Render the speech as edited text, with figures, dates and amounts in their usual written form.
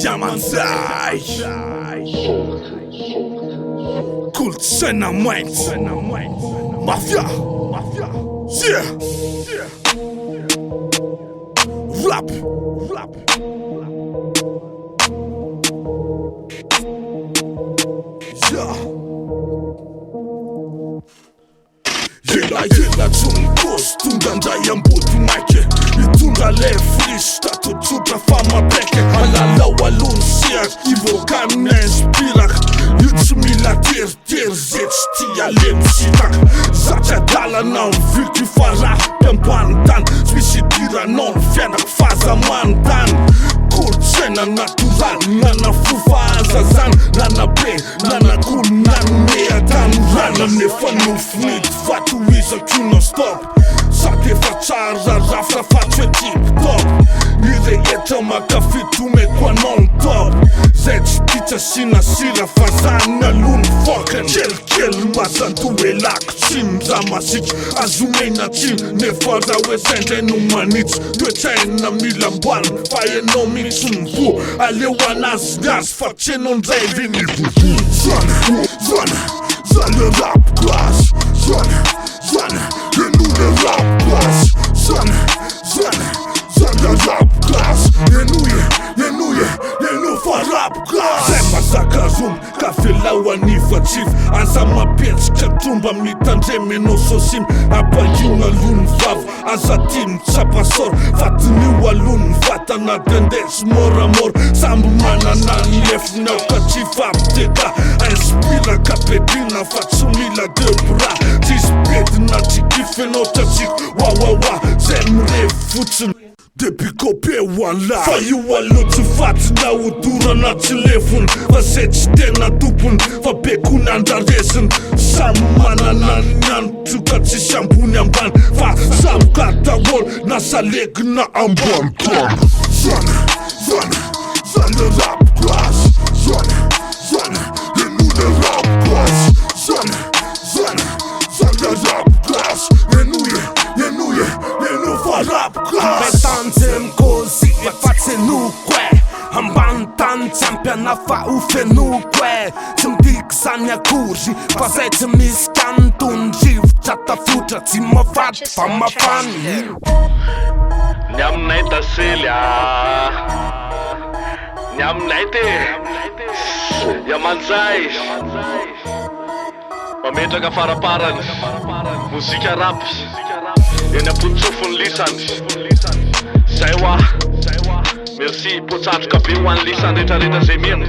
Yamanzai Kultsena Mind Mafia Yeah Rap Yeah Hela tsunikosi tonga andray ambody maike mitondra le frisy tatotsotra fa mapaiky alalao alony sehaky ivoaka amin'ny inspiraka io tsy mila teritery ze tsy tia le misitaka zatsy adalana miviky fa raha mpiambany-tany tsy misy idiranao ny fiainako fahazamany-tany kolotsaina natoraly nana fofahaza zany nana be nanakolo nanome atany rana nefa nofinity fatoizako non stop sady efa tsara rafitra fatsy hoe tip-top irehetra makafitome-ko anao ny top zay tsy titsa sinasira fa zany alony fokany kelikely mazantoelako tsy miza masika azomena tsiny nefa raha hoe zay ndray no manitsy toetsaina mila mboalina fa ianao mihitsy mivoa aleo anazy azy fa tsy enao ndray ve mivovoa zany le rap class zany eno le rap class zany le rap class eno fa rap class zay mazaka zomby ka velao anivatsivy aza mapetsika tromba mitandremy enao sosimy ampahina alony vava aza tia mitsapasora fatinio alony vatana dendesy moramora samby manana ny lefiny ao ka tsy fampiteka inspiraka bedina fa tsy mila de bras tsisy bedina tsy kifenao tratsiko wawawa zay mirevy fotsiny depuis kopé wala fa io aloha tsy fatina odorana tsy lefony fa zay tsy tena tompony fa bekony andraresiny samy manana ny anitro ka tsisy ambony ambany fa samy ka daholo nasalegina ambany tany zany le rap class zany eno le rap class zany le rap class eno fa rap class kozy efa tsy enoko e ambany tany tsy ampiana fa ofenoko e tsy midika zany akory fa zay tsy misy kany tondrivotra tafotra tsy mafaty fa mafany ny aminay tasely ny aminay te Yamanzai mametraka faraparany mozika rap eny ampotsofon'ny lisany zay wa merci potsandroka be ho an'ny lisany rehetrarehetra zay mino